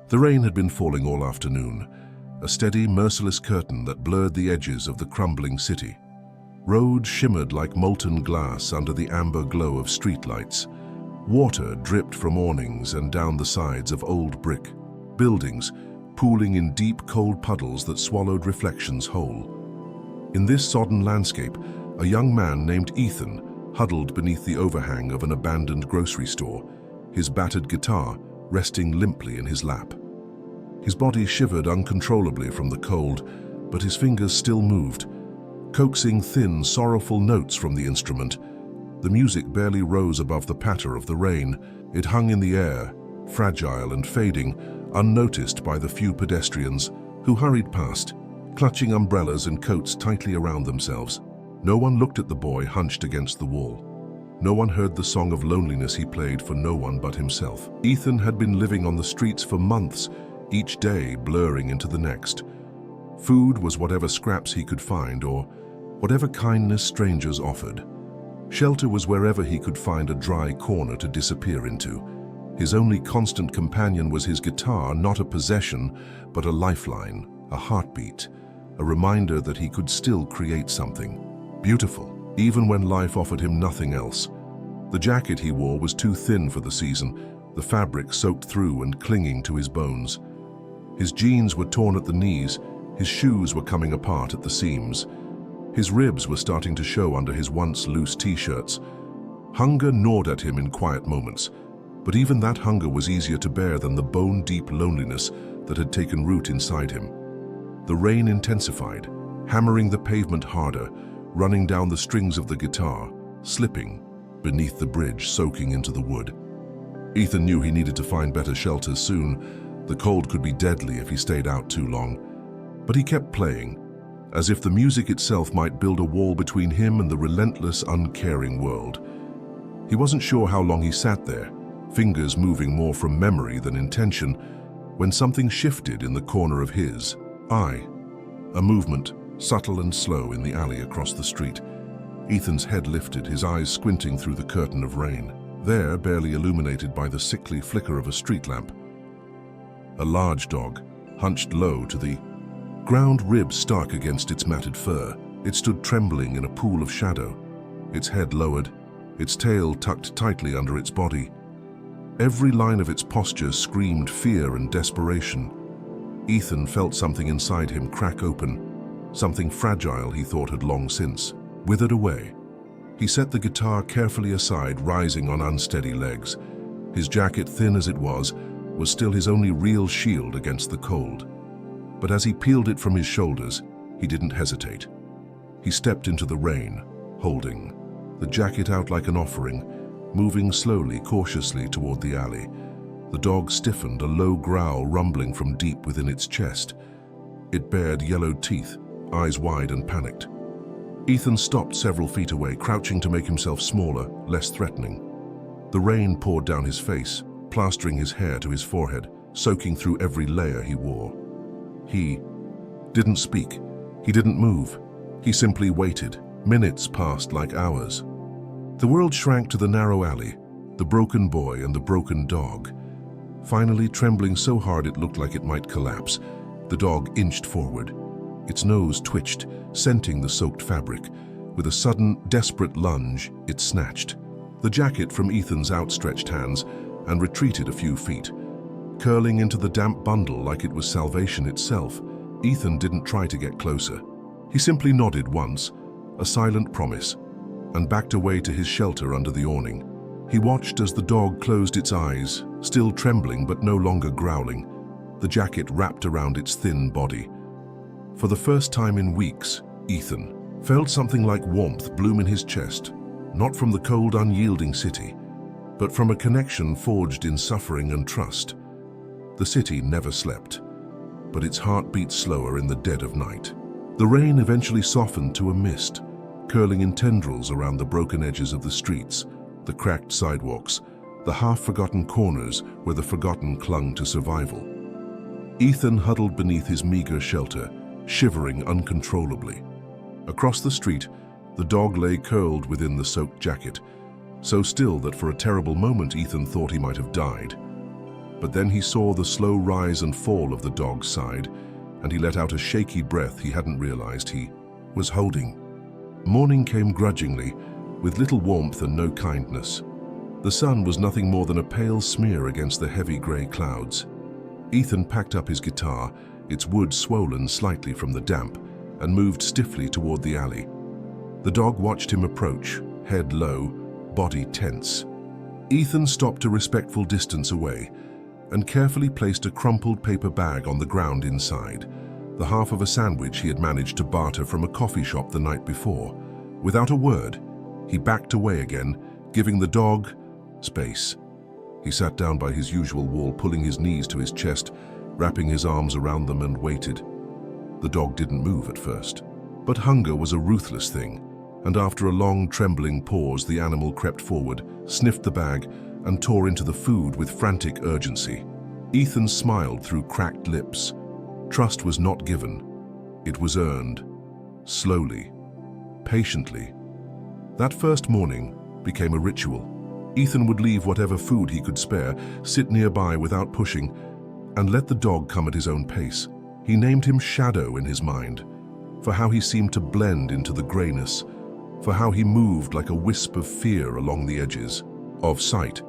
The rain had been falling all afternoon, a steady, merciless curtain that blurred the edges of the crumbling city. Roads shimmered like molten glass under the amber glow of streetlights. Water dripped from awnings and down the sides of old brick buildings, pooling in deep, cold puddles that swallowed reflections whole. In this sodden landscape, a young man named Ethan huddled beneath the overhang of an abandoned grocery store, his battered guitar resting limply in his lap. His body shivered uncontrollably from the cold, but his fingers still moved, coaxing thin, sorrowful notes from the instrument. The music barely rose above the patter of the rain. It hung in the air, fragile and fading, unnoticed by the few pedestrians who hurried past, clutching umbrellas and coats tightly around themselves. No one looked at the boy hunched against the wall. No one heard the song of loneliness he played for no one but himself. Ethan had been living on the streets for months, each day blurring into the next. Food was whatever scraps he could find or whatever kindness strangers offered. Shelter was wherever he could find a dry corner to disappear into. His only constant companion was his guitar, not a possession, but a lifeline, a heartbeat, a reminder that he could still create something beautiful, even when life offered him nothing else. The jacket he wore was too thin for the season, the fabric soaked through and clinging to his bones. His jeans were torn at the knees, his shoes were coming apart at the seams. His ribs were starting to show under his once loose t-shirts. Hunger gnawed at him in quiet moments, but even that hunger was easier to bear than the bone-deep loneliness that had taken root inside him. The rain intensified, hammering the pavement harder, running down the strings of the guitar, slipping beneath the bridge, soaking into the wood. Ethan knew he needed to find better shelter soon. The cold could be deadly if he stayed out too long. But he kept playing, as if the music itself might build a wall between him and the relentless, uncaring world. He wasn't sure how long he sat there, fingers moving more from memory than intention, when something shifted in the corner of his eye. A movement, subtle and slow, in the alley across the street. Ethan's head lifted, his eyes squinting through the curtain of rain. There, barely illuminated by the sickly flicker of a street lamp, a large dog, hunched low to the ground, ribs stark against its matted fur. It stood trembling in a pool of shadow, its head lowered, its tail tucked tightly under its body. Every line of its posture screamed fear and desperation. Ethan felt something inside him crack open, something fragile he thought had long since withered away. He set the guitar carefully aside, rising on unsteady legs. His jacket, thin as it was still his only real shield against the cold. But as he peeled it from his shoulders, he didn't hesitate. He stepped into the rain, holding the jacket out like an offering, moving slowly, cautiously toward the alley. The dog stiffened, a low growl rumbling from deep within its chest. It bared yellowed teeth, eyes wide and panicked. Ethan stopped several feet away, crouching to make himself smaller, less threatening. The rain poured down his face, plastering his hair to his forehead, soaking through every layer he wore. He didn't speak. He didn't move. He simply waited. Minutes passed like hours. The world shrank to the narrow alley, the broken boy and the broken dog. Finally, trembling so hard it looked like it might collapse, the dog inched forward. Its nose twitched, scenting the soaked fabric. With a sudden, desperate lunge, it snatched the jacket from Ethan's outstretched hands and retreated a few feet, curling into the damp bundle like it was salvation itself. Ethan didn't try to get closer. He simply nodded once, a silent promise, and backed away to his shelter under the awning. He watched as the dog closed its eyes, still trembling but no longer growling, the jacket wrapped around its thin body. For the first time in weeks, Ethan felt something like warmth bloom in his chest, not from the cold, unyielding city, but from a connection forged in suffering and trust. The city never slept, but its heart beat slower in the dead of night. The rain eventually softened to a mist, curling in tendrils around the broken edges of the streets, the cracked sidewalks, the half-forgotten corners where the forgotten clung to survival. Ethan huddled beneath his meager shelter, shivering uncontrollably. Across the street, the dog lay curled within the soaked jacket, so still that for a terrible moment Ethan thought he might have died. But then he saw the slow rise and fall of the dog's side, and he let out a shaky breath he hadn't realized he was holding. Morning came grudgingly, with little warmth and no kindness. The sun was nothing more than a pale smear against the heavy grey clouds. Ethan packed up his guitar, its wood swollen slightly from the damp, and moved stiffly toward the alley. The dog watched him approach, head low, body tense. Ethan stopped a respectful distance away and carefully placed a crumpled paper bag on the ground inside, the half of a sandwich he had managed to barter from a coffee shop the night before. Without a word, he backed away again, giving the dog space. He sat down by his usual wall, pulling his knees to his chest, wrapping his arms around them, and waited. The dog didn't move at first, but hunger was a ruthless thing, and after a long, trembling pause, the animal crept forward, sniffed the bag, and tore into the food with frantic urgency. Ethan smiled through cracked lips. Trust was not given. It was earned. Slowly. Patiently. That first morning became a ritual. Ethan would leave whatever food he could spare, sit nearby without pushing, and let the dog come at his own pace. He named him Shadow in his mind, for how he seemed to blend into the grayness, for how he moved like a wisp of fear along the edges of sight.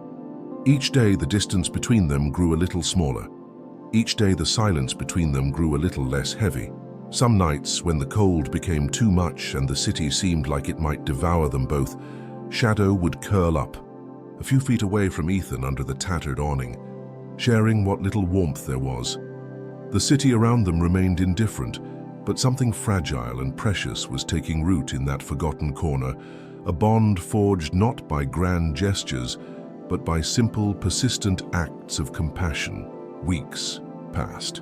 Each day the distance between them grew a little smaller. Each day the silence between them grew a little less heavy. Some nights, when the cold became too much and the city seemed like it might devour them both, Shadow would curl up, a few feet away from Ethan under the tattered awning, sharing what little warmth there was. The city around them remained indifferent, but something fragile and precious was taking root in that forgotten corner, a bond forged not by grand gestures, but by simple, persistent acts of compassion. Weeks passed.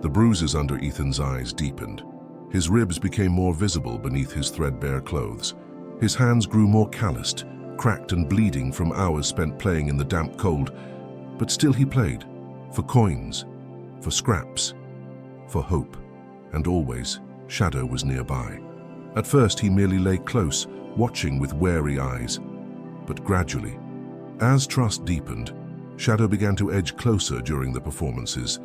The bruises under Ethan's eyes deepened. His ribs became more visible beneath his threadbare clothes. His hands grew more calloused, cracked and bleeding from hours spent playing in the damp cold. But still he played, for coins, for scraps, for hope. And always, Shadow was nearby. At first he merely lay close, watching with wary eyes. But gradually, as trust deepened, Shadow began to edge closer during the performances,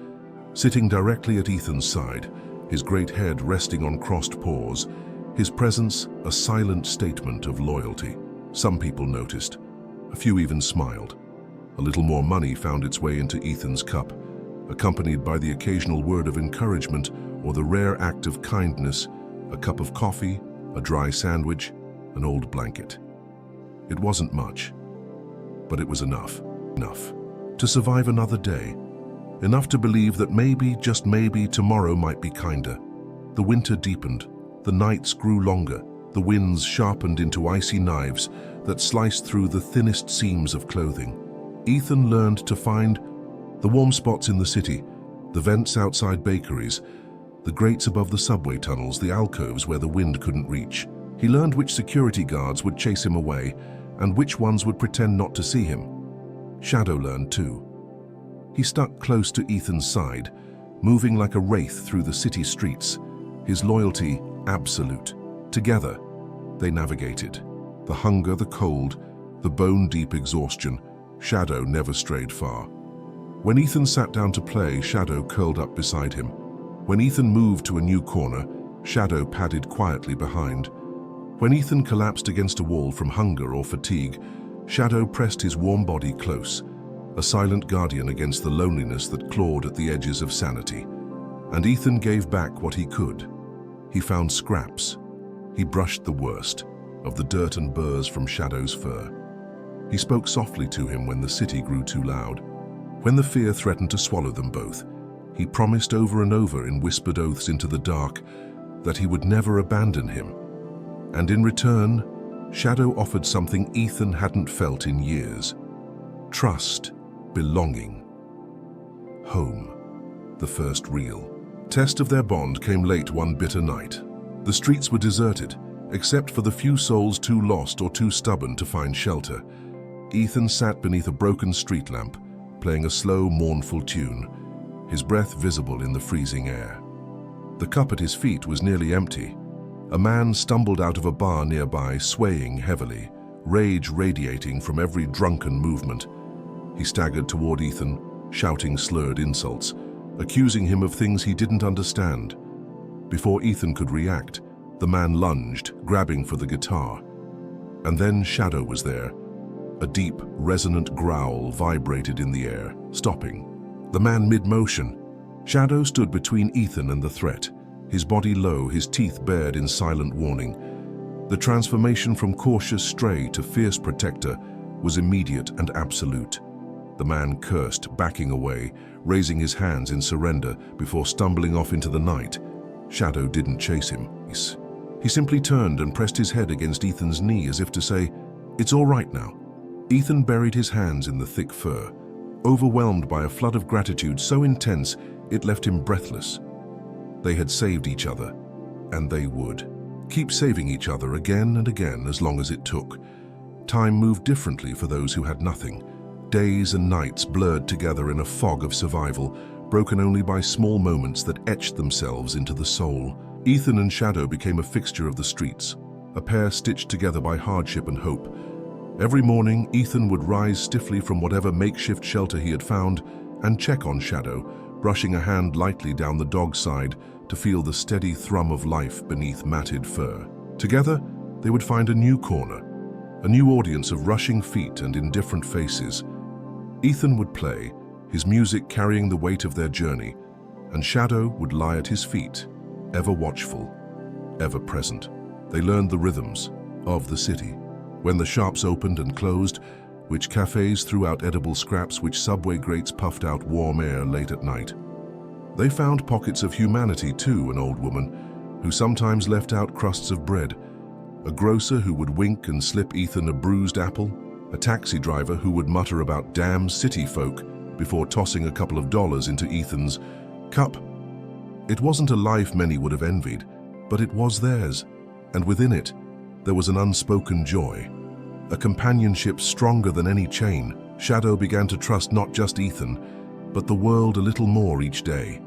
sitting directly at Ethan's side, his great head resting on crossed paws, his presence a silent statement of loyalty. Some people noticed. A few even smiled. A little more money found its way into Ethan's cup, accompanied by the occasional word of encouragement or the rare act of kindness, a cup of coffee, a dry sandwich, an old blanket. It wasn't much, but it was enough. Enough to survive another day. Enough to believe that maybe, just maybe, tomorrow might be kinder. The winter deepened. The nights grew longer. The winds sharpened into icy knives that sliced through the thinnest seams of clothing. Ethan learned to find the warm spots in the city, the vents outside bakeries, the grates above the subway tunnels, the alcoves where the wind couldn't reach. He learned which security guards would chase him away and which ones would pretend not to see him. Shadow learned too. He stuck close to Ethan's side, moving like a wraith through the city streets, his loyalty absolute. Together, they navigated. The hunger, the cold, the bone-deep exhaustion, Shadow never strayed far. When Ethan sat down to play, Shadow curled up beside him. When Ethan moved to a new corner, Shadow padded quietly behind. When Ethan collapsed against a wall from hunger or fatigue, Shadow pressed his warm body close, a silent guardian against the loneliness that clawed at the edges of sanity. And Ethan gave back what he could. He found scraps. He brushed the worst of the dirt and burrs from Shadow's fur. He spoke softly to him when the city grew too loud. When the fear threatened to swallow them both, he promised over and over in whispered oaths into the dark that he would never abandon him. And in return, Shadow offered something Ethan hadn't felt in years. Trust, belonging, home, the first real test of their bond came late one bitter night. The streets were deserted, except for the few souls too lost or too stubborn to find shelter. Ethan sat beneath a broken street lamp, playing a slow, mournful tune, his breath visible in the freezing air. The cup at his feet was nearly empty. A man stumbled out of a bar nearby, swaying heavily, rage radiating from every drunken movement. He staggered toward Ethan, shouting slurred insults, accusing him of things he didn't understand. Before Ethan could react, the man lunged, grabbing for the guitar. And then Shadow was there. A deep, resonant growl vibrated in the air, stopping. The man mid-motion. Shadow stood between Ethan and the threat, his body low, his teeth bared in silent warning. The transformation from cautious stray to fierce protector was immediate and absolute. The man cursed, backing away, raising his hands in surrender before stumbling off into the night. Shadow didn't chase him. He simply turned and pressed his head against Ethan's knee as if to say, "It's all right now." Ethan buried his hands in the thick fur, overwhelmed by a flood of gratitude so intense it left him breathless. They had saved each other, and they would keep saving each other again and again as long as it took. Time moved differently for those who had nothing. Days and nights blurred together in a fog of survival, broken only by small moments that etched themselves into the soul. Ethan and Shadow became a fixture of the streets, a pair stitched together by hardship and hope. Every morning, Ethan would rise stiffly from whatever makeshift shelter he had found and check on Shadow, brushing a hand lightly down the dog's side to feel the steady thrum of life beneath matted fur. Together, they would find a new corner, a new audience of rushing feet and indifferent faces. Ethan would play, his music carrying the weight of their journey, and Shadow would lie at his feet, ever watchful, ever present. They learned the rhythms of the city. When the shops opened and closed, which cafes threw out edible scraps, which subway grates puffed out warm air late at night. They found pockets of humanity too, an old woman who sometimes left out crusts of bread, a grocer who would wink and slip Ethan a bruised apple, a taxi driver who would mutter about damn city folk before tossing a couple of dollars into Ethan's cup. It wasn't a life many would have envied, but it was theirs, and within it, there was an unspoken joy, a companionship stronger than any chain. Shadow began to trust not just Ethan, but the world a little more each day.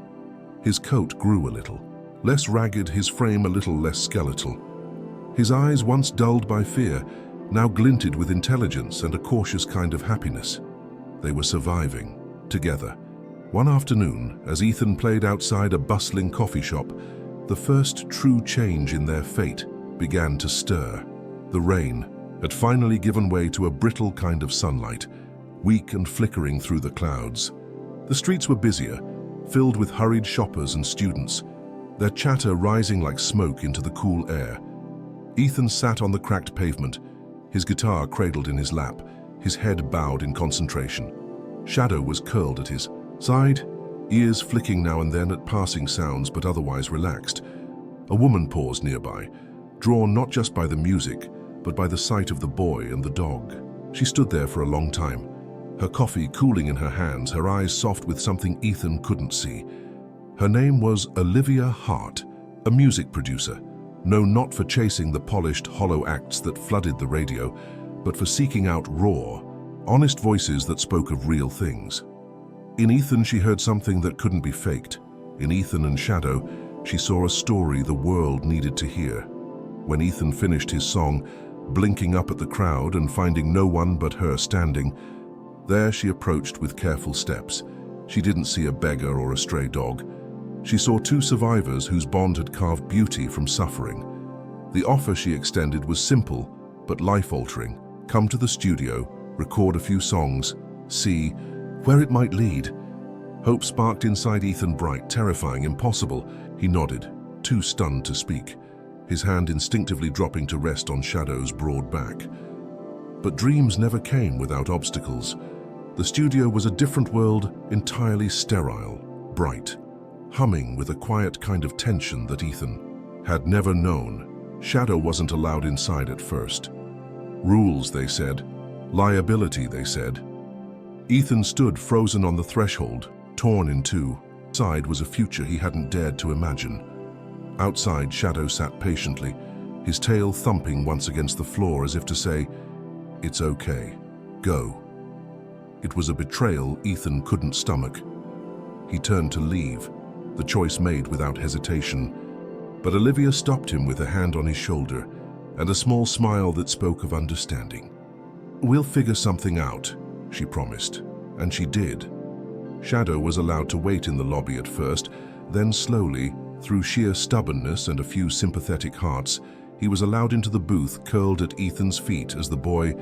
His coat grew a little, less ragged, his frame a little less skeletal. His eyes, once dulled by fear, now glinted with intelligence and a cautious kind of happiness. They were surviving, together. One afternoon, as Ethan played outside a bustling coffee shop, the first true change in their fate began to stir. The rain had finally given way to a brittle kind of sunlight, weak and flickering through the clouds. The streets were busier, filled with hurried shoppers and students, their chatter rising like smoke into the cool air. Ethan sat on the cracked pavement, his guitar cradled in his lap, his head bowed in concentration. Shadow was curled at his side, ears flicking now and then at passing sounds but otherwise relaxed. A woman paused nearby, drawn not just by the music, but by the sight of the boy and the dog. She stood there for a long time, her coffee cooling in her hands, her eyes soft with something Ethan couldn't see. Her name was Olivia Hart, a music producer, known not for chasing the polished, hollow acts that flooded the radio, but for seeking out raw, honest voices that spoke of real things. In Ethan, she heard something that couldn't be faked. In Ethan and Shadow, she saw a story the world needed to hear. When Ethan finished his song, blinking up at the crowd and finding no one but her standing, there she approached with careful steps. She didn't see a beggar or a stray dog. She saw two survivors whose bond had carved beauty from suffering. The offer she extended was simple, but life-altering. Come to the studio, record a few songs, see where it might lead. Hope sparked inside Ethan, bright, terrifying, impossible. He nodded, too stunned to speak, his hand instinctively dropping to rest on Shadow's broad back. But dreams never came without obstacles. The studio was a different world, entirely sterile, bright, humming with a quiet kind of tension that Ethan had never known. Shadow wasn't allowed inside at first. Rules, they said. Liability, they said. Ethan stood frozen on the threshold, torn in two. Inside was a future he hadn't dared to imagine. Outside, Shadow sat patiently, his tail thumping once against the floor as if to say, "It's okay. Go." It was a betrayal Ethan couldn't stomach. He turned to leave, the choice made without hesitation. But Olivia stopped him with a hand on his shoulder and a small smile that spoke of understanding. "We'll figure something out," she promised, and she did. Shadow was allowed to wait in the lobby at first, then slowly, through sheer stubbornness and a few sympathetic hearts, he was allowed into the booth curled at Ethan's feet as the boy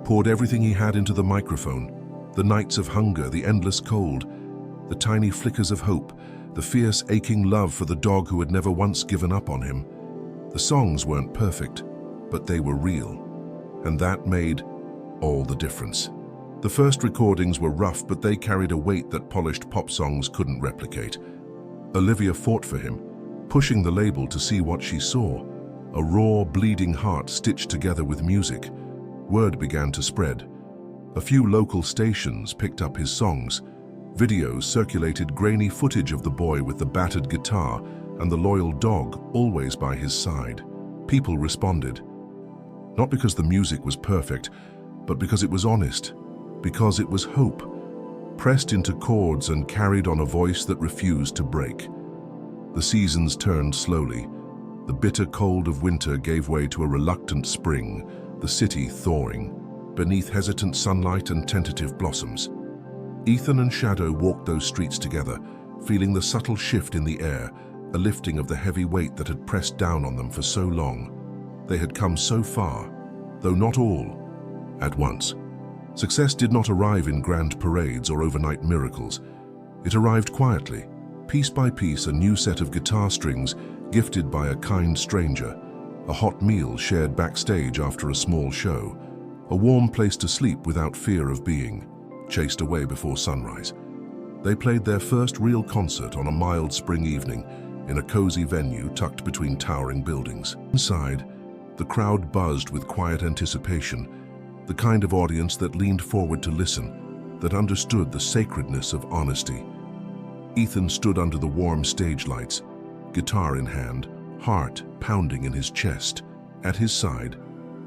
poured everything he had into the microphone. The nights of hunger, the endless cold, the tiny flickers of hope, the fierce, aching love for the dog who had never once given up on him. The songs weren't perfect, but they were real, and that made all the difference. The first recordings were rough, but they carried a weight that polished pop songs couldn't replicate. Olivia fought for him, pushing the label to see what she saw, a raw, bleeding heart stitched together with music. Word began to spread. A few local stations picked up his songs. Videos circulated grainy footage of the boy with the battered guitar and the loyal dog always by his side. People responded, not because the music was perfect, but because it was honest, because it was hope, pressed into chords and carried on a voice that refused to break. The seasons turned slowly. The bitter cold of winter gave way to a reluctant spring, the city thawing, beneath hesitant sunlight and tentative blossoms. Ethan and Shadow walked those streets together, feeling the subtle shift in the air, a lifting of the heavy weight that had pressed down on them for so long. They had come so far, though not all, at once. Success did not arrive in grand parades or overnight miracles. It arrived quietly, piece by piece, a new set of guitar strings gifted by a kind stranger, a hot meal shared backstage after a small show, a warm place to sleep without fear of being chased away before sunrise. They played their first real concert on a mild spring evening in a cozy venue tucked between towering buildings. Inside, the crowd buzzed with quiet anticipation, the kind of audience that leaned forward to listen, that understood the sacredness of honesty. Ethan stood under the warm stage lights, guitar in hand, heart pounding in his chest. At his side,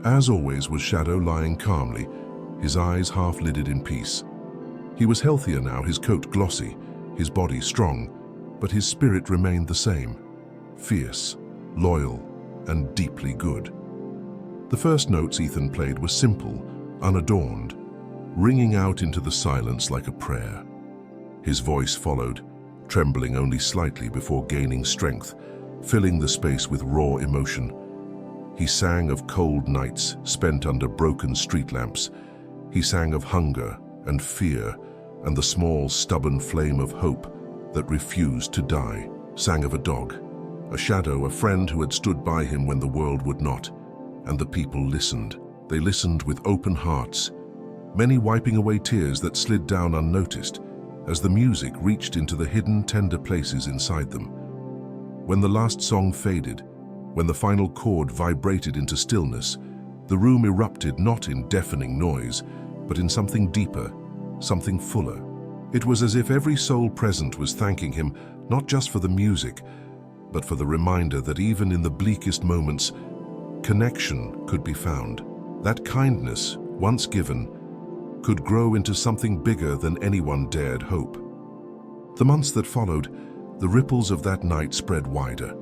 as always, was Shadow lying calmly, his eyes half-lidded in peace. He was healthier now, his coat glossy, his body strong, but his spirit remained the same, fierce, loyal, and deeply good. The first notes Ethan played were simple, unadorned, ringing out into the silence like a prayer. His voice followed, trembling only slightly before gaining strength, filling the space with raw emotion. He sang of cold nights spent under broken street lamps. He sang of hunger and fear and the small, stubborn flame of hope that refused to die. Sang of a dog, a shadow, a friend who had stood by him when the world would not. And the people listened. They listened with open hearts, many wiping away tears that slid down unnoticed as the music reached into the hidden, tender places inside them. When the last song faded, when the final chord vibrated into stillness, the room erupted not in deafening noise, but in something deeper, something fuller. It was as if every soul present was thanking him not just for the music, but for the reminder that even in the bleakest moments, connection could be found. That kindness, once given, could grow into something bigger than anyone dared hope. The months that followed, the ripples of that night spread wider.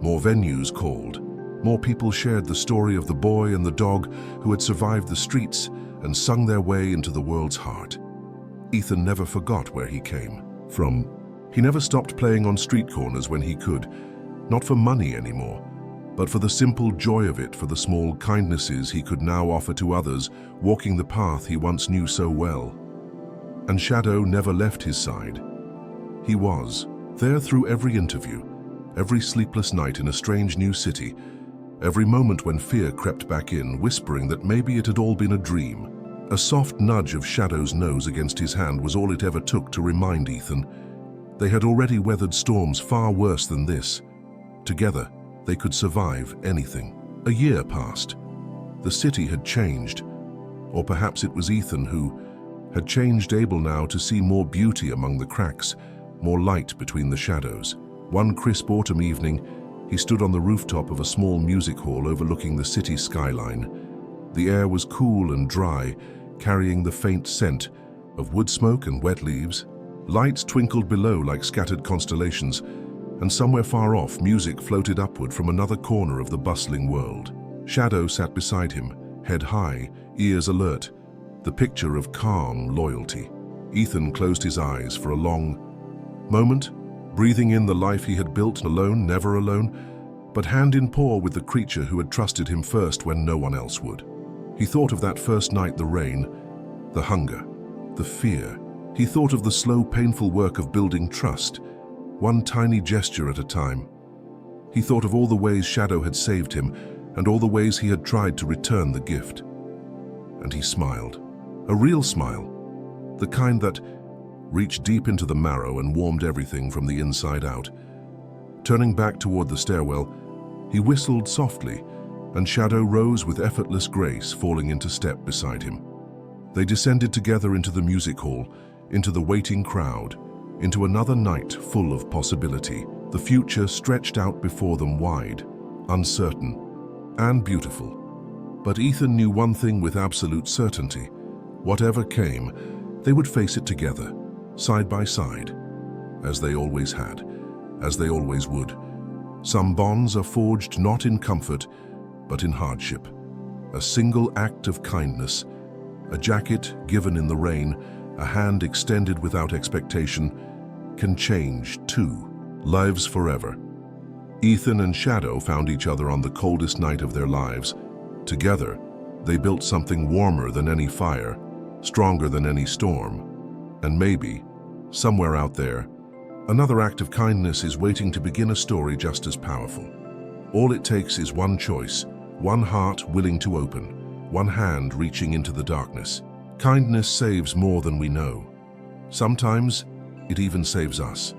More venues called. More people shared the story of the boy and the dog who had survived the streets and sung their way into the world's heart. Ethan never forgot where he came from. He never stopped playing on street corners when he could, not for money anymore, but for the simple joy of it, for the small kindnesses he could now offer to others, walking the path he once knew so well. And Shadow never left his side. He was there through every interview, every sleepless night in a strange new city, every moment when fear crept back in, whispering that maybe it had all been a dream. A soft nudge of Shadow's nose against his hand was all it ever took to remind Ethan. They had already weathered storms far worse than this. Together, they could survive anything. A year passed. The city had changed. Or perhaps it was Ethan who had changed, able now to see more beauty among the cracks, more light between the shadows. One crisp autumn evening, he stood on the rooftop of a small music hall overlooking the city skyline. The air was cool and dry, carrying the faint scent of wood smoke and wet leaves. Lights twinkled below like scattered constellations, and somewhere far off, music floated upward from another corner of the bustling world. Shadow sat beside him, head high, ears alert, the picture of calm loyalty. Ethan closed his eyes for a long moment, breathing in the life he had built alone, never alone, but hand in paw with the creature who had trusted him first when no one else would. He thought of that first night, the rain, the hunger, the fear. He thought of the slow, painful work of building trust, one tiny gesture at a time. He thought of all the ways Shadow had saved him and all the ways he had tried to return the gift. And he smiled. A real smile, the kind that reached deep into the marrow and warmed everything from the inside out. Turning back toward the stairwell, he whistled softly, and Shadow rose with effortless grace, falling into step beside him. They descended together into the music hall, into the waiting crowd, into another night full of possibility. The future stretched out before them, wide, uncertain, and beautiful. But Ethan knew one thing with absolute certainty. Whatever came, they would face it together, side by side, as they always had, as they always would. Some bonds are forged not in comfort, but in hardship. A single act of kindness, a jacket given in the rain, a hand extended without expectation, can change two lives forever. Ethan and Shadow found each other on the coldest night of their lives. Together, they built something warmer than any fire, stronger than any storm. And maybe, somewhere out there, another act of kindness is waiting to begin a story just as powerful. All it takes is one choice, one heart willing to open, one hand reaching into the darkness. Kindness saves more than we know. Sometimes, it even saves us.